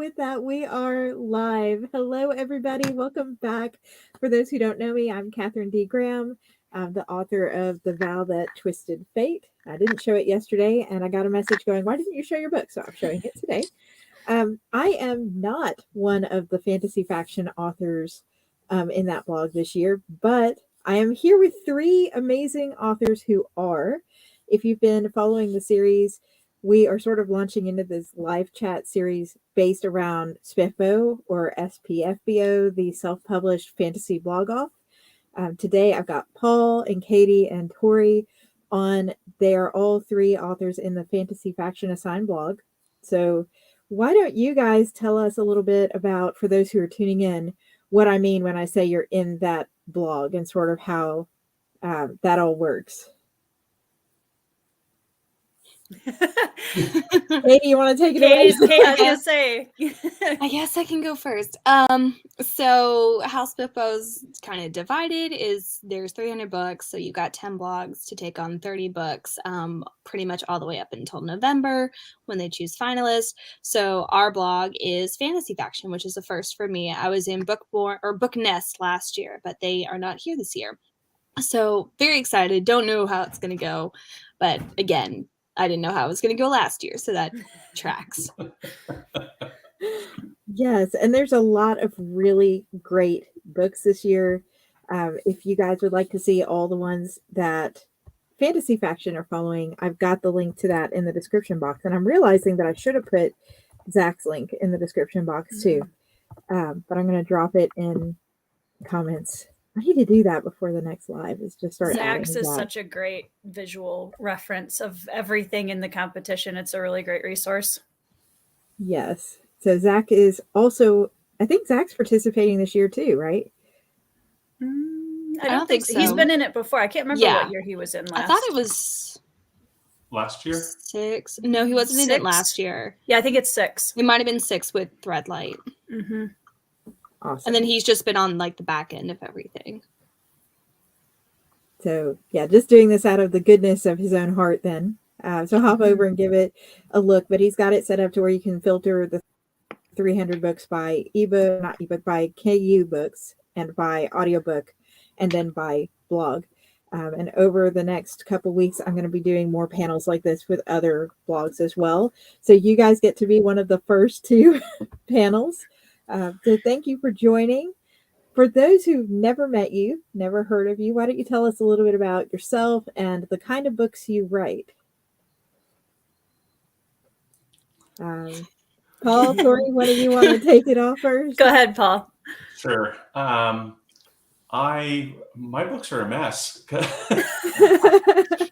with that, we are live. Hello, everybody. Welcome back. For those who don't know me, I'm Katherine D. Graham. I'm the author of The Vow That Twisted Fate. I didn't show it yesterday, and I got a message going, why didn't you show your book? So I'm showing it today. I am not one of the fantasy faction authors in that blog this year, but I am here with three amazing authors who are. If you've been following the series, we are sort of launching into this live chat series based around SPFBO or SPFBO, the self-published fantasy blog off. Today I've got Paul and Katie and Tori on. They are all three authors in the Fantasy Faction Assigned blog. So why don't you guys tell us a little bit about, for those who are tuning in, what I mean when I say you're in that blog and sort of how that all works. Katie, you want to take it away? Katie, I was gonna say. I guess I can go first. So how SPFBO's kind of divided is there's 300 books, so you got 10 blogs to take on 30 books, pretty much all the way up until November when they choose finalists. So our blog is Fantasy Faction, which is a first for me. I was in Book Nest last year, but they are not here this year. So very excited. Don't know how it's gonna go, but again, I didn't know how it was going to go last year, so that tracks. Yes, and there's a lot of really great books this year. If you guys would like to see all the ones that Fantasy Faction are following, I've got the link to that in the description box. And I'm realizing that I should have put Zach's link in the description box too. But I'm going to drop it in comments. I need to do that before the next live. Is just start adding Zach's is such a great visual reference of everything in the competition. It's a really great resource. Yes. So Zach is also, I think Zach's participating this year too, right? I don't think so. He's been in it before. I can't remember what year he was in last. I thought it was last year. 6. No, he wasn't in it last year. Yeah, I think it's 6. It might have been 6 with Threadlight. Mm-hmm. Awesome. And then he's just been on like the back end of everything. So yeah, just doing this out of the goodness of his own heart then. So hop over and give it a look. But he's got it set up to where you can filter the 300 books by by KU books and by audiobook and then by blog. And over the next couple weeks, I'm going to be doing more panels like this with other blogs as well. So you guys get to be one of the first 2 panels. So thank you for joining. For those who've never met you, never heard of you, why don't you tell us a little bit about yourself and the kind of books you write? Paul, Tori, one of you want to take it off first? Go ahead, Paul. Sure. My books are a mess. I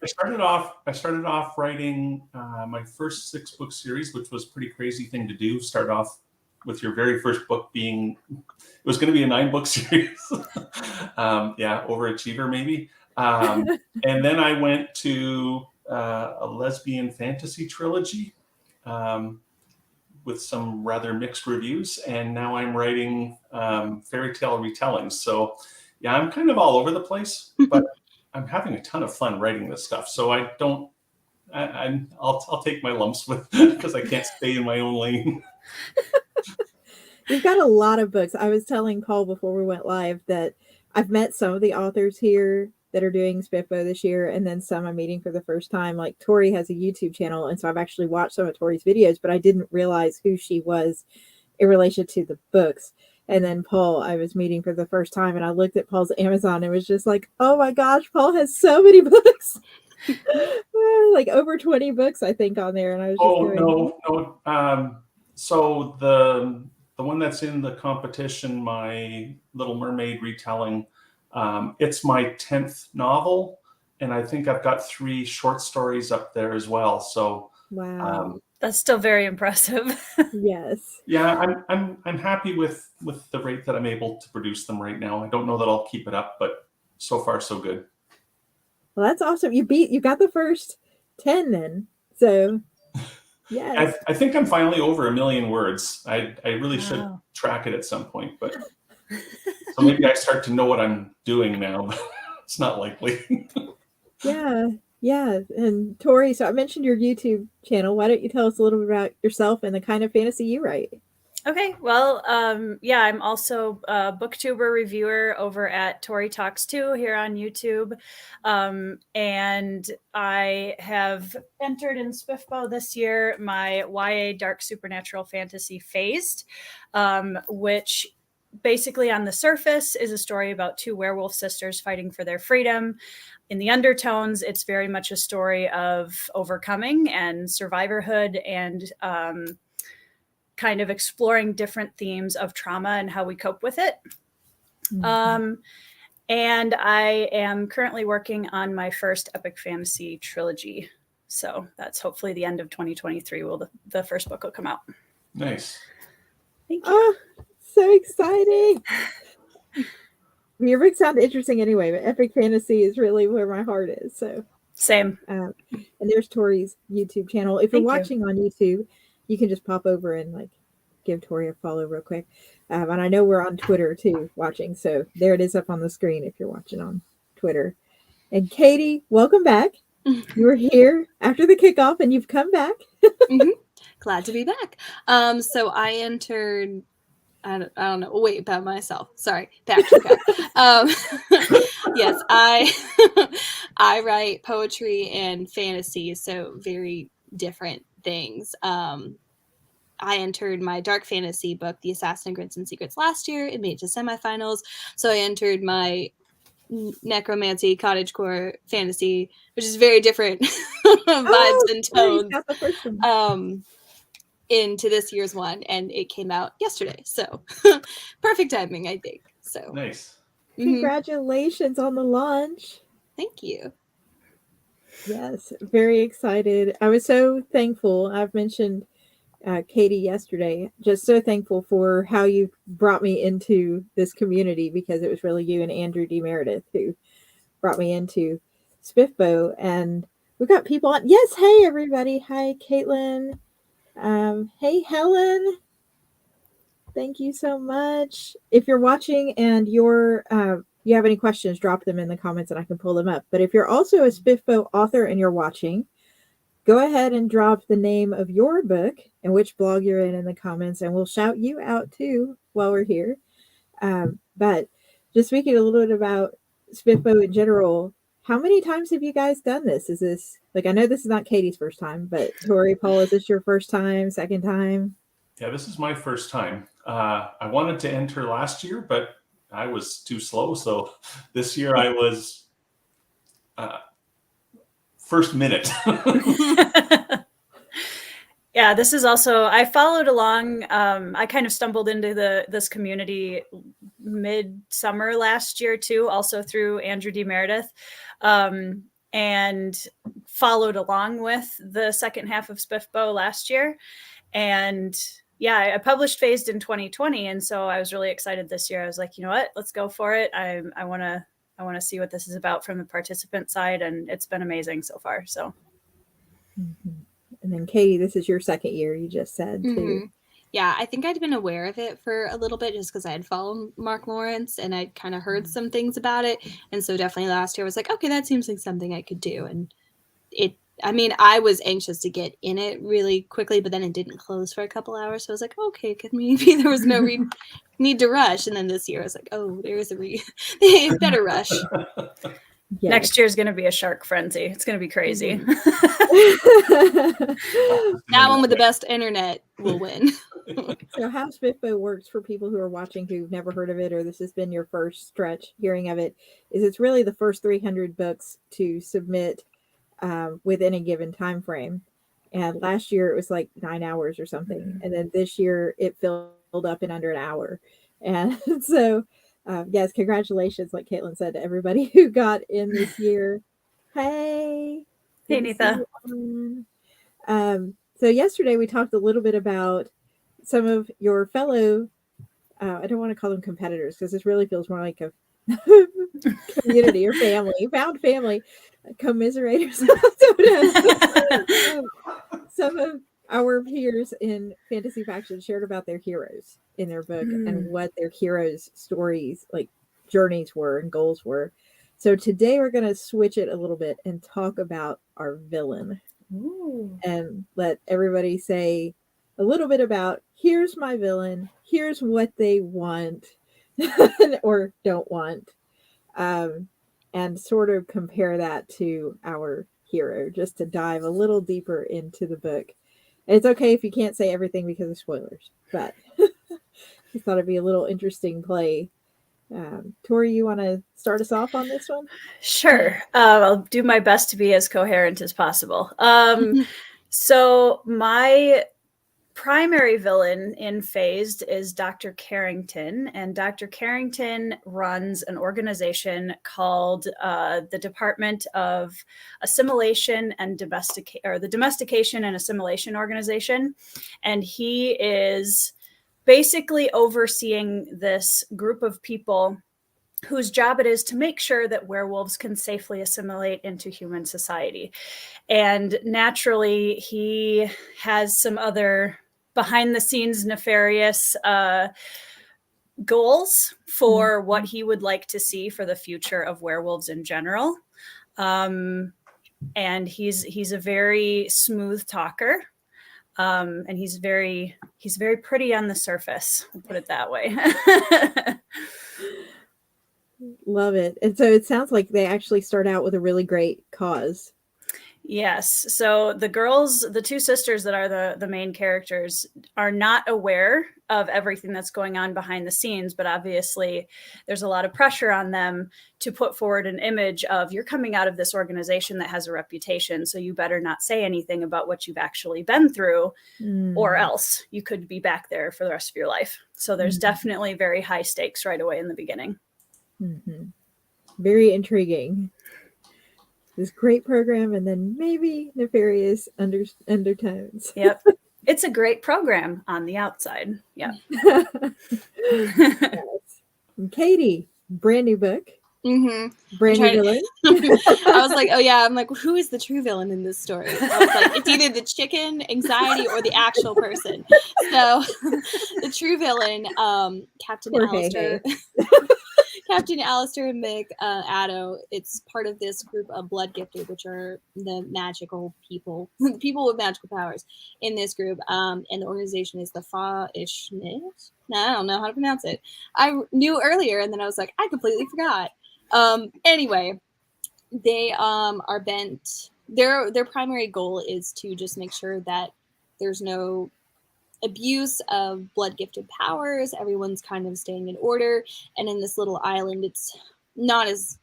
started off writing my first 6-book series, which was a pretty crazy thing to do. Start off with your very first book being, it was going to be a 9-book series. Overachiever maybe. And then I went to a lesbian fantasy trilogy with some rather mixed reviews. And now I'm writing fairy tale retellings. So yeah, I'm kind of all over the place, but I'm having a ton of fun writing this stuff. So I'll take my lumps with because I can't stay in my own lane. You've got a lot of books. I was telling Paul before we went live that I've met some of the authors here that are doing SPFBO this year, and then some I'm meeting for the first time. Like Tori has a YouTube channel, and so I've actually watched some of Tori's videos, but I didn't realize who she was in relation to the books. And then Paul, I was meeting for the first time, and I looked at Paul's Amazon and was just like, oh my gosh, Paul has so many books. Like over 20 books, I think, on there. And I was no. So the one that's in the competition, my Little Mermaid retelling, it's my 10th novel, and I think I've got 3 short stories up there as well. So wow, that's still very impressive. Yes. Yeah, I'm happy with the rate that I'm able to produce them right now. I don't know that I'll keep it up, but so far so good. Well, that's awesome. You got the first 10 then. So yes. I think I'm finally over 1 million words. I really should track it at some point, but so maybe I start to know what I'm doing now, but it's not likely. Yeah. And Tori, so I mentioned your YouTube channel. Why don't you tell us a little bit about yourself and the kind of fantasy you write? Okay, well, yeah, I'm also a booktuber reviewer over at Tori Talks 2 here on YouTube. And I have entered in SPFBO this year my YA Dark Supernatural Fantasy Phased, which basically on the surface is a story about two werewolf sisters fighting for their freedom. In the undertones, it's very much a story of overcoming and survivorhood and kind of exploring different themes of trauma and how we cope with it. And I am currently working on my first epic fantasy trilogy. So that's hopefully the end of 2023 will the first book will come out. Nice. Thank you. Oh, so exciting. Your books sound interesting anyway, but epic fantasy is really where my heart is. So Same. and there's Tori's YouTube channel. If you're Thank you. watching on YouTube, you can just pop over and like give Tori a follow real quick. And I know we're on Twitter too watching. So there it is up on the screen if you're watching on Twitter. And Katie, welcome back. You were here after the kickoff and you've come back. Glad to be back. So I entered, I don't know, wait, about myself. Sorry, back. Yes, I write poetry and fantasy, so very different things. I entered my dark fantasy book, The Assassin Grits and Secrets, last year. It made it to semifinals. So I entered my necromancy cottagecore fantasy, which is very different vibes and tones, into this year's one, and it came out yesterday. So perfect timing, I think. So Nice. Congratulations on the launch. Thank you. Yes, very excited. I was so thankful. I've mentioned Katie yesterday, just so thankful for how you brought me into this community, because it was really you and Andrew D. Meredith who brought me into SPFBO. And we've got people on. Yes, hey everybody. Hi, Caitlin. Hey, Helen. Thank you so much. If you're watching and you have any questions, drop them in the comments and I can pull them up. But if you're also a SPFBO author and you're watching, go ahead and drop the name of your book and which blog you're in the comments, and we'll shout you out too while we're here. But just speaking a little bit about SPFBO in general, how many times have you guys done this? Is this, like, I know this is not Katie's first time, but Tori, Paul, is this your first time, second time? Yeah, this is my first time. I wanted to enter last year, but I was too slow. So this year I was first minute. Yeah, this is also, I followed along. I kind of stumbled into this community mid-summer last year too, also through Andrew D. Meredith, and followed along with the second half of SPFBO last year. And yeah, I published Phased in 2020. And so I was really excited this year. I was like, you know what, let's go for it. I want to see what this is about from the participant side. And it's been amazing so far. So. And then Katie, this is your second year, you just said too. Yeah, I think I'd been aware of it for a little bit just because I had followed Mark Lawrence and I'd kind of heard some things about it. And so definitely last year I was like, okay, that seems like something I could do. And I was anxious to get in it really quickly, but then it didn't close for a couple hours. So I was like, okay, because maybe there was no need to rush. And then this year I was like, oh, there is a better rush. Yes. Next year is going to be a shark frenzy. It's going to be crazy. That one with the best internet will win. So how SPFBO works, for people who are watching who've never heard of it, or this has been your first stretch hearing of it, is it's really the first 300 books to submit within a given time frame. And last year it was like 9 hours or something. And then this year it filled up in under an hour. And so yes, congratulations, like Caitlin said, to everybody who got in this year. Hey, Nitha. So yesterday we talked a little bit about some of your fellow, I don't want to call them competitors because this really feels more like a community or found family, commiserators. Some of our peers in Fantasy Faction shared about their heroes in their book and what their heroes' stories, like journeys were and goals were. So today we're going to switch it a little bit and talk about our villain. And let everybody say a little bit about here's my villain, here's what they want or don't want, and sort of compare that to our hero, just to dive a little deeper into the book. And it's okay if you can't say everything because of spoilers, but I thought it'd be a little interesting play. Tori, you want to start us off on this one? Sure. I'll do my best to be as coherent as possible. So my primary villain in Phased is Dr. Carrington, and Dr. Carrington runs an organization called the Department of Assimilation and the Domestication and Assimilation Organization, and he is basically overseeing this group of people whose job it is to make sure that werewolves can safely assimilate into human society. And naturally, he has some other behind-the-scenes nefarious goals for what he would like to see for the future of werewolves in general. And he's a very smooth talker. And he's very pretty on the surface. I'll put it that way. Love it. And so it sounds like they actually start out with a really great cause. Yes. So the two sisters that are the main characters, are not aware of everything that's going on behind the scenes, but obviously there's a lot of pressure on them to put forward an image of, you're coming out of this organization that has a reputation, so you better not say anything about what you've actually been through, or else you could be back there for the rest of your life. So there's definitely very high stakes right away in the beginning. Very intriguing. This great program, and then maybe nefarious undertones. Yep. It's a great program on the outside. Yeah. Yes. And Katie, brand new book. Brand new villain. I was like, oh yeah, I'm like, who is the true villain in this story? I was like, it's either the chicken, anxiety, or the actual person. So the true villain, Captain Alistair. Captain Alistair McAddo. It's part of this group of blood gifted, which are the magical people, the people with magical powers in this group. And the organization is the Fa-Ishnit. I don't know how to pronounce it. I knew earlier, and then I was like, I completely forgot. Anyway, they are bent. Their primary goal is to just make sure that there's no abuse of blood gifted powers. Everyone's kind of staying in order, and in this little island, it's not as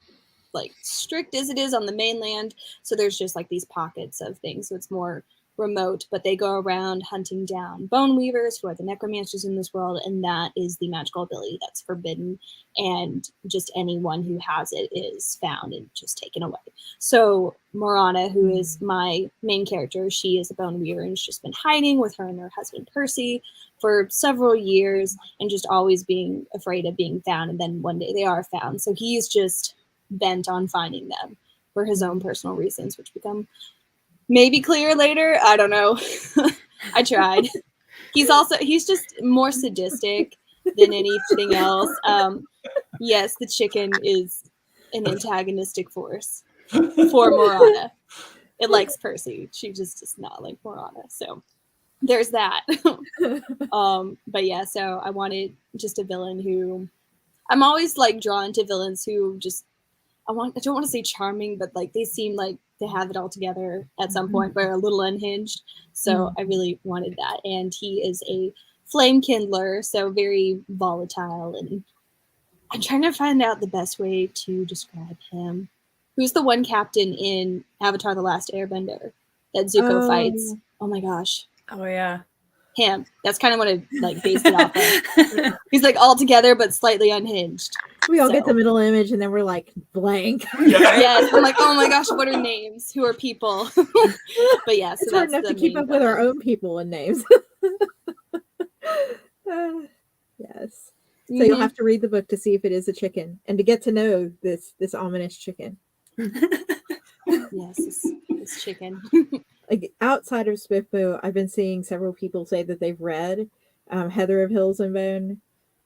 like strict as it is on the mainland, so there's just like these pockets of things, so it's more remote. But they go around hunting down bone weavers, who are the necromancers in this world, and that is the magical ability that's forbidden, and just anyone who has it is found and just taken away. So Morana, who is my main character, she is a bone weaver, and she's just been hiding with her and her husband Percy for several years, and just always being afraid of being found. And then one day they are found, so he's just bent on finding them for his own personal reasons, which become maybe clear later. I don't know. I tried. He's just more sadistic than anything else. Yes, the chicken is an antagonistic force for Morana. It likes Percy. She just does not like Morana. So there's that. But yeah, so I wanted just a villain who, I'm always like drawn to villains who just, I don't want to say charming, but like they seem like they have it all together at some point, but are a little unhinged. So I really wanted that. And he is a flame kindler, so very volatile. And I'm trying to find out the best way to describe him. Who's the one captain in Avatar: The Last Airbender that Zuko fights? Oh my gosh. Oh yeah. Him. That's kind of what I like based it off of. He's like all together but slightly unhinged. We all get the middle image, and then we're like blank. Yes, I'm like, oh my gosh, what are names? Who are people? But yeah, so it's hard enough to keep up with our own people and names. Yes. So you'll have to read the book to see if it is a chicken, and to get to know this ominous chicken. Yes, it's chicken. Like outside of SPFBO, I've been seeing several people say that they've read Heather of Hills and Bone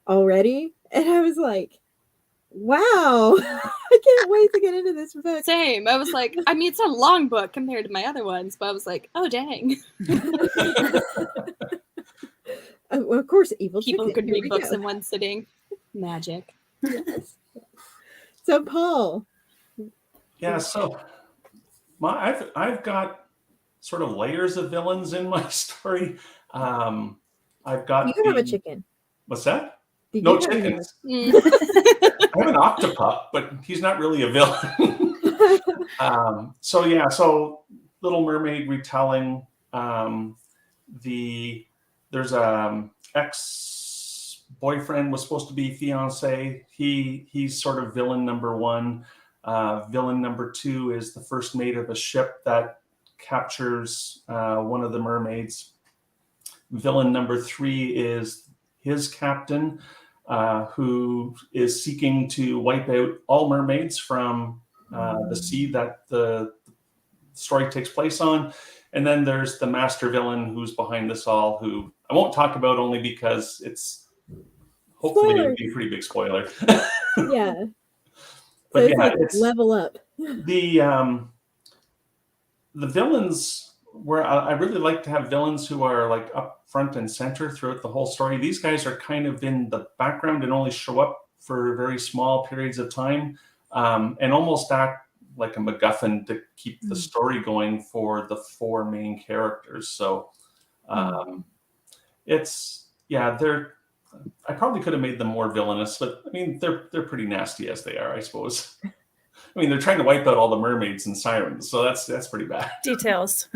already, and I was like, wow, I can't wait to get into this book. Same. I was like, I mean, it's a long book compared to my other ones, but I was like, oh dang. well, of course, evil People chicken. could Here read we books go. in one sitting. Magic. Yes. So, Paul. Yeah, so I've got sort of layers of villains in my story. I've got Do you have a chicken? What's that? Do No you have any- chickens. Mm. I have an octopus, but he's not really a villain. So Little Mermaid retelling. There's ex-boyfriend was supposed to be fiance. He's sort of villain number one. Villain number two is the first mate of a ship that captures one of the mermaids. Villain number three is his captain, who is seeking to wipe out all mermaids from the sea that the story takes place on. And then there's the master villain who's behind this all, who I won't talk about only because it's hopefully it'll be a pretty big spoiler. Yeah. But so yeah, it's level up. The villains where I really like to have villains who are like up front and center throughout the whole story. These guys are kind of in the background and only show up for very small periods of time, and almost act like a MacGuffin to keep the story going for the four main characters. So I probably could have made them more villainous, but I mean they're pretty nasty as they are, I suppose. I mean, they're trying to wipe out all the mermaids and sirens, so that's pretty bad. Details.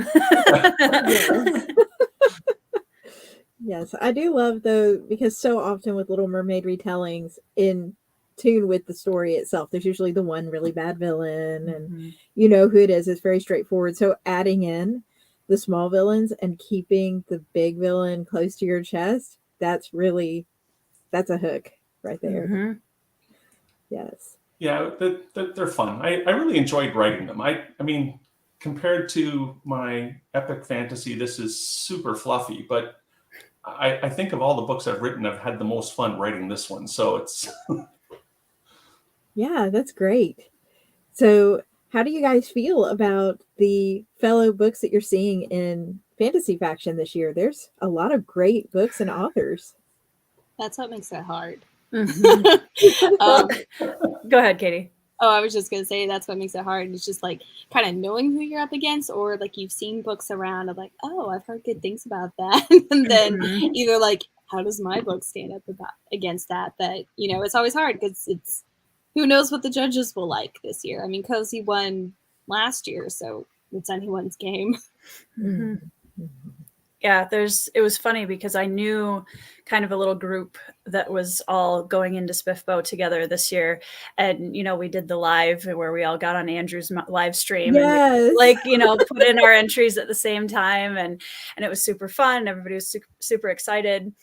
Yes, I do love though, because so often with Little Mermaid retellings, in tune with the story itself, there's usually the one really bad villain, and you know who it is. It's very straightforward. So adding in the small villains and keeping the big villain close to your chest, that's a hook right there. Yes. Yeah, they're fun. I really enjoyed writing them. I mean, compared to my epic fantasy, this is super fluffy, but I think of all the books I've written, I've had the most fun writing this one. So it's Yeah, that's great. So how do you guys feel about the fellow books that you're seeing in Fantasy Faction this year? There's a lot of great books and authors. That's what makes it hard. Go ahead, Katie. Oh, I was just going to say that's what makes it hard. It's just like kind of knowing who you're up against, or like you've seen books around of like, oh, I've heard good things about that. And then either like, how does my book stand up against that? That, you know, it's always hard because it's, who knows what the judges will like this year. I mean, Cozy won last year, so it's anyone's game. Yeah, it was funny because I knew kind of a little group that was all going into SPFBO together this year. And, you know, we did the live where we all got on Andrew's live stream and put in our entries at the same time. And it was super fun. Everybody was super excited.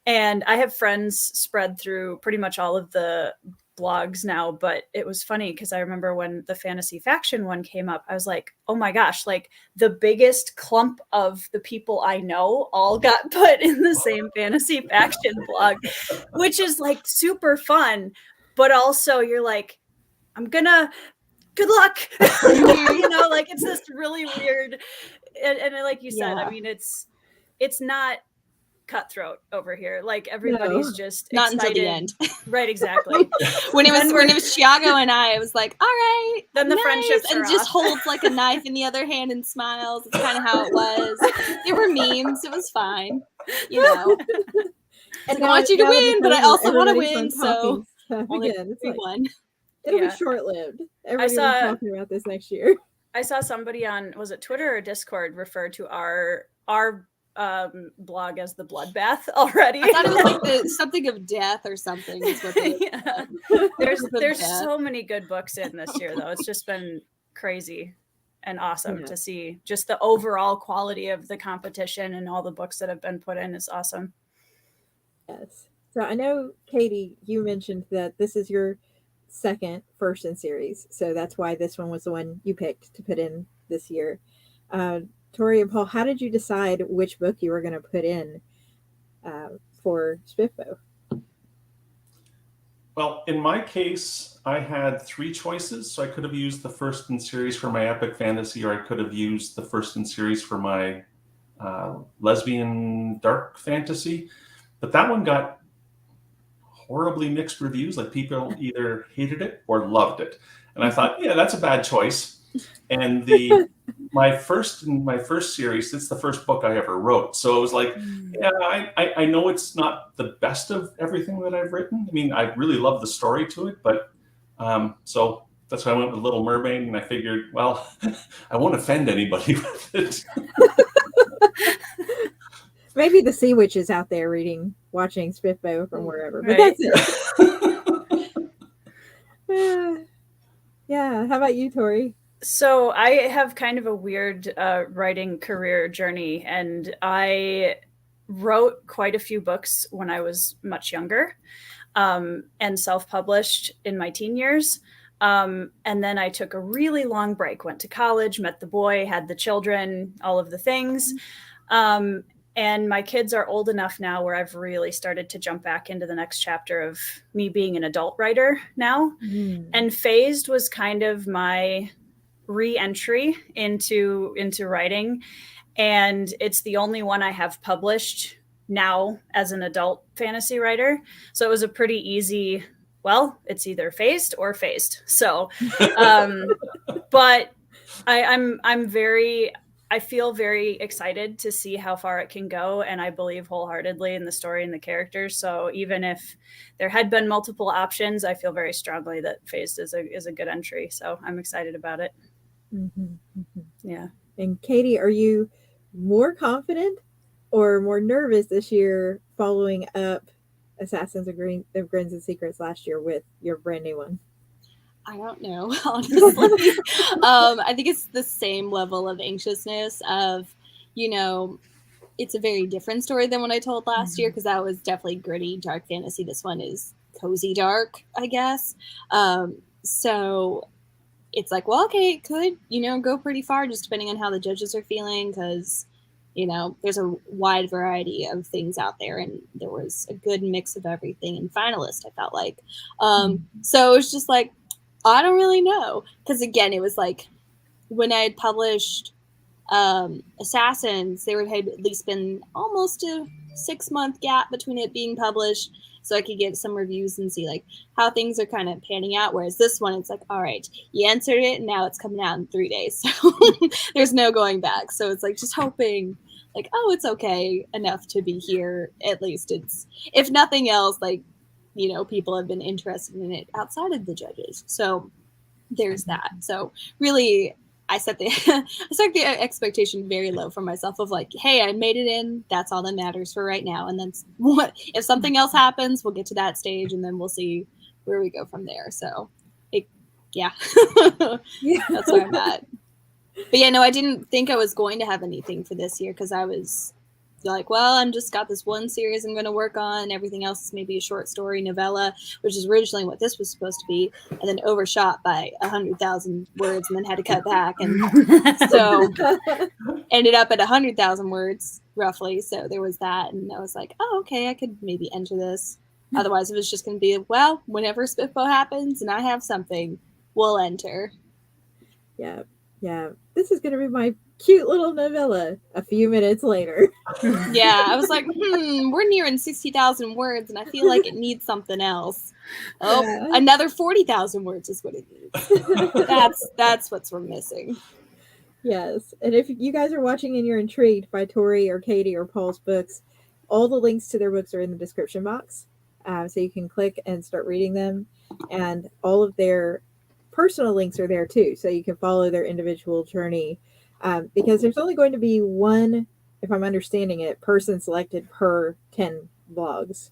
And I have friends spread through pretty much all of the blogs now, but it was funny because I remember when the Fantasy Faction one came up, I was like, oh my gosh, like the biggest clump of the people I know all got put in the same Fantasy Faction blog, which is like super fun, but also you're like, good luck. You know, like it's this really weird, and like you said, I mean, it's not cutthroat over here. Like everybody's just not excited. Until the end. Right, exactly. when it was Chiago and I was like, all right, then the nice. friendships and are just off. holds like a knife in the other hand and smiles. It's kind of how it was. There were memes. It was fine, you know. And I want you to win, but I also want to win. So only again, it's like, one. It'll be short-lived. Everybody will be talking about this next year. I saw somebody on, was it Twitter or Discord, refer to our blog as the bloodbath already. I thought it was like something of death or something. Is what There's so many good books in this year, though. It's just been crazy and awesome to see. Just the overall quality of the competition and all the books that have been put in is awesome. Yes. So I know, Katie, you mentioned that this is your second first in series, so that's why this one was the one you picked to put in this year. Tori and Paul, how did you decide which book you were going to put in for SPFBO? Well, in my case, I had three choices. So I could have used the first in series for my epic fantasy, or I could have used the first in series for my lesbian dark fantasy. But that one got horribly mixed reviews. Like people either hated it or loved it. And I thought, yeah, that's a bad choice. And my first series, it's the first book I ever wrote. So it was like, yeah, I know it's not the best of everything that I've written. I mean, I really love the story to it, but so that's why I went with Little Mermaid, and I figured, well, I won't offend anybody with it. Maybe the sea witches out there watching SPFBO from wherever, but Right. that's it. Yeah. How about you, Tori? So I have kind of a weird writing career journey, and I wrote quite a few books when I was much younger, and self-published in my teen years. And then I took a really long break, went to college, met the boy, had the children, all of the things. And my kids are old enough now where I've really started to jump back into the next chapter of me being an adult writer now. And Phased was kind of my re-entry into writing, and it's the only one I have published now as an adult fantasy writer. So it was a pretty easy, well, it's either phased or phased. So but I feel very excited to see how far it can go, and I believe wholeheartedly in the story and the characters. So even if there had been multiple options, I feel very strongly that Phased is a good entry. So I'm excited about it. Yeah. And Katie, are you more confident or more nervous this year following up Assassins of Grins and Secrets last year with your brand new one? I don't know, honestly. I think it's the same level of anxiousness of, it's a very different story than what I told last year, because that was definitely gritty, dark fantasy. This one is cozy dark, I guess. So it's like, well, okay, it could, go pretty far just depending on how the judges are feeling, because, there's a wide variety of things out there, and there was a good mix of everything in finalist, I felt like. So it's just like, I don't really know. Because again, it was like when I had published Assassins, there had at least been almost a 6-month gap between it being published, so I could get some reviews and see like how things are kind of panning out. Whereas this one, it's like, all right, you answered it, and now it's coming out in 3 days, so there's no going back. So it's like just hoping, like, oh, it's okay enough to be here. At least it's, if nothing else, like, people have been interested in it outside of the judges. So there's that. So really, I set the expectation very low for myself of like, hey, I made it in. That's all that matters for right now. And then what if something else happens? We'll get to that stage, and then we'll see where we go from there. So, that's where I'm at. But yeah, no, I didn't think I was going to have anything for this year, because I was like, well, I'm just got this one series I'm going to work on. Everything else is maybe a short story novella, which is originally what this was supposed to be, and then overshot by 100,000 words, and then had to cut back. And so ended up at 100,000 words roughly. So there was that. And I was like, oh, okay, I could maybe enter this. Otherwise it was just going to be, well, whenever SPFBO happens and I have something, we'll enter. Yeah. This is going to be my cute little novella a few minutes later. Yeah, I was like, we're nearing 60,000 words, and I feel like it needs something else. Oh, yeah. Another 40,000 words is what it needs. That's what we're missing. Yes, and if you guys are watching and you're intrigued by Tori or Katie or Paul's books, all the links to their books are in the description box, so you can click and start reading them, and all of their personal links are there too, so you can follow their individual journey, because there's only going to be one, if I'm understanding it, person selected per 10 blogs.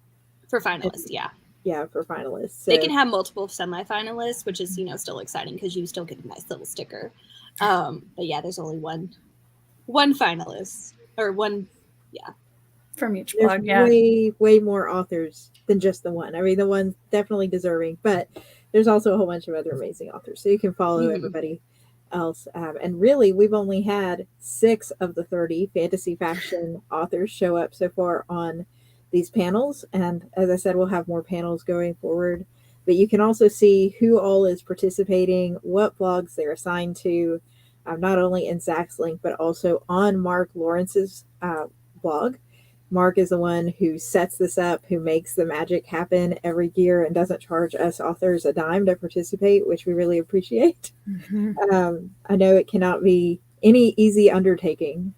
For finalists, yeah. Yeah, for finalists. So. They can have multiple semi-finalists, which is, still exciting because you still get a nice little sticker. But yeah, there's only one finalist, or one, yeah. From each There's blog, yeah. way more authors than just the one. I mean, the one's definitely deserving, but there's also a whole bunch of other amazing authors. So you can follow everybody else. And really, we've only had 6 of the 30 fantasy faction authors show up so far on these panels. And as I said, we'll have more panels going forward. But you can also see who all is participating, what blogs they're assigned to, not only in Zach's link, but also on Mark Lawrence's blog. Mark is the one who sets this up, who makes the magic happen every year and doesn't charge us authors a dime to participate, which we really appreciate. I know it cannot be any easy undertaking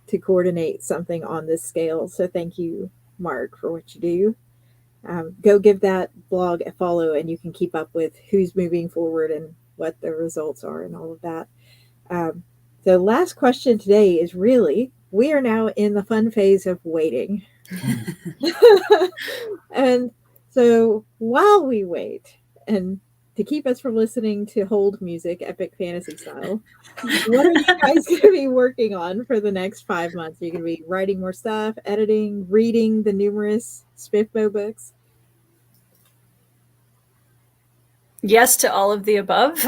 to coordinate something on this scale. So thank you, Mark, for what you do. Go give that blog a follow and you can keep up with who's moving forward and what the results are and all of that. The last question today is really, we are now in the fun phase of waiting. And so while we wait, and to keep us from listening to hold music, epic fantasy style, what are you guys going to be working on for the next 5 months? Are you going to be writing more stuff, editing, reading the numerous SPFBO books? Yes to all of the above.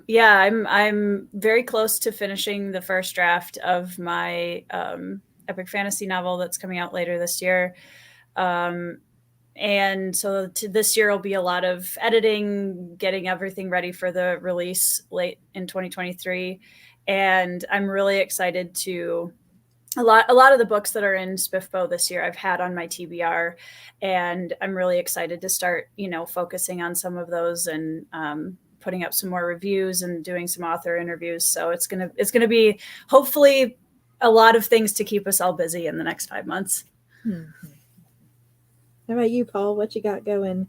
Yeah, I'm very close to finishing the first draft of my epic fantasy novel that's coming out later this year. And so this year will be a lot of editing, getting everything ready for the release late in 2023. And I'm really excited to a lot of the books that are in SPFBO this year I've had on my TBR, and I'm really excited to start, focusing on some of those and putting up some more reviews and doing some author interviews. So it's gonna be hopefully a lot of things to keep us all busy in the next 5 months. How about you, Paul? What you got going?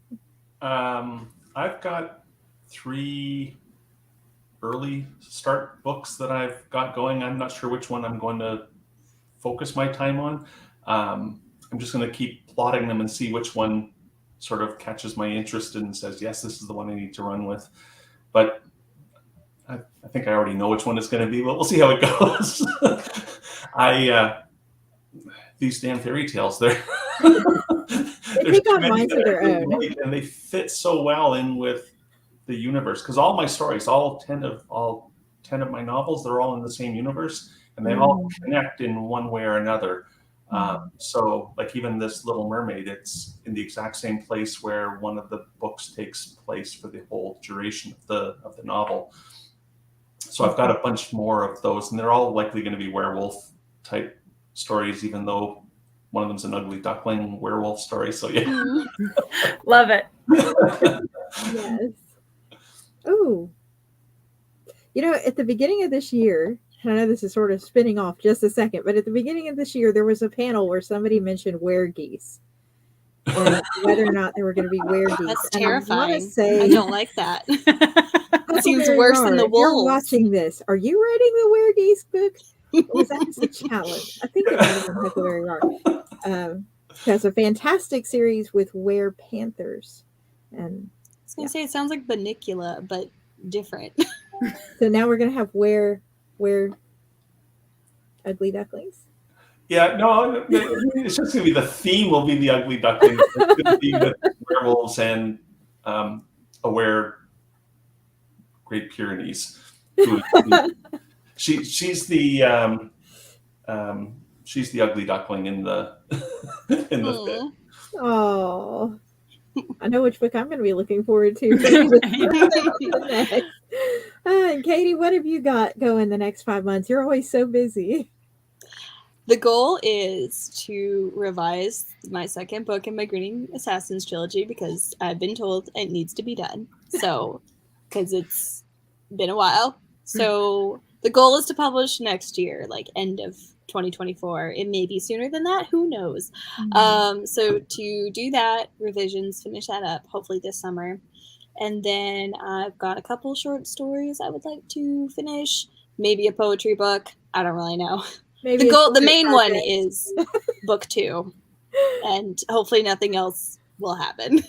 I've got 3 early start books that I've got going. I'm not sure which one I'm going to focus my time on. I'm just going to keep plotting them and see which one sort of catches my interest and says, yes, this is the one I need to run with. But I think I already know which one it's going to be, but we'll see how it goes. These damn fairy tales, they take on minds of their own. And they fit so well in with the universe, because all my stories, all 10 of my novels, they're all in the same universe, and they all connect in one way or another. So like even this Little Mermaid, it's in the exact same place where one of the books takes place for the whole duration of the novel. So I've got a bunch more of those, and they're all likely going to be werewolf type stories, even though one of them's an ugly duckling werewolf story. So yeah. Love it. Yes. Oh, at the beginning of this year, and I know this is sort of spinning off just a second, but at the beginning of this year, there was a panel where somebody mentioned weregeese, and whether or not there were going to be weregeese. That's and terrifying. I I don't like that. That seems worse than the If you're wolves. watching this, are you writing the weregeese book? Or was that just a challenge? I think it might have been Huckleberry Rock. That's a fantastic series with were-panthers. And I was going to say, it sounds like Banicula, but different. so now we're going to have were ugly ducklings. Yeah, no, it's just going to be the theme will be the ugly ducklings. It's going to be with werewolves and aware Great Pyrenees. She's the ugly duckling in the fit. Oh, I know which book I'm going to be looking forward to. Next. And Katie, what have you got going the next 5 months? You're always so busy. The goal is to revise my second book in my Greening Assassins trilogy, because I've been told it needs to be done. So, because it's been a while. So the goal is to publish next year, like end of 2024. It may be sooner than that. Who knows? So to do that, revisions, finish that up, hopefully this summer. And then I've got a couple short stories I would like to finish. Maybe a poetry book. I don't really know. Maybe The main one is book 2. And hopefully nothing else will happen.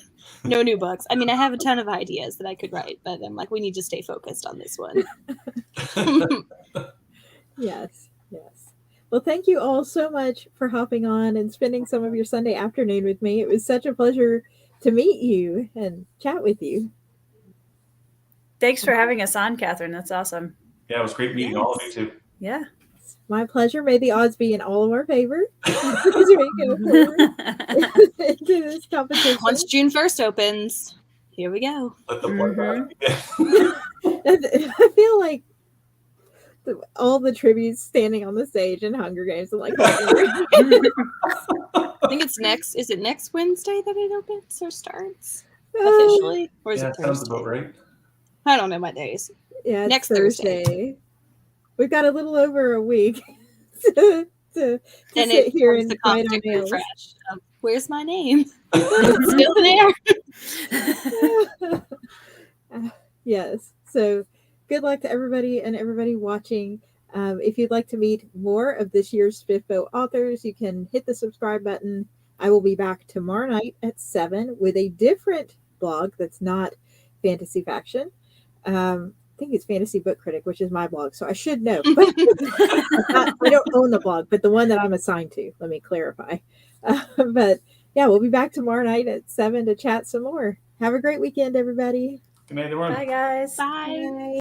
No new books. I mean, I have a ton of ideas that I could write, but I'm like, we need to stay focused on this one. Yes. Well, thank you all so much for hopping on and spending some of your Sunday afternoon with me. It was such a pleasure to meet you and chat with you. Thanks for having us on, Katherine. That's awesome. Yeah, it was great meeting all of you too. Yeah. My pleasure. May the odds be in all of our favor as we go forward into this competition. Once June 1st opens, here we go. Let the board I feel like all the tributes standing on the stage in Hunger Games. I'm like, I think it's next. Is it next Wednesday that it opens or starts officially, or is Yeah, it sounds Thursday? about right. I don't know my days. yeah, it's Next Thursday. Thursday. We've got a little over a week to And sit it here becomes and the bite constant our nails. refresh of, where's my name? It's still there. Yes. So good luck to everybody and everybody watching. If you'd like to meet more of this year's SPFBO authors, you can hit the subscribe button. I will be back tomorrow night at 7 with a different blog that's not Fantasy Faction. I think it's Fantasy Book Critic, which is my blog, so I should know. But I don't own the blog, but the one that I'm assigned to. Let me clarify. But yeah, we'll be back tomorrow night at 7 to chat some more. Have a great weekend, everybody. Good night, everyone. Bye, guys. Bye. Bye.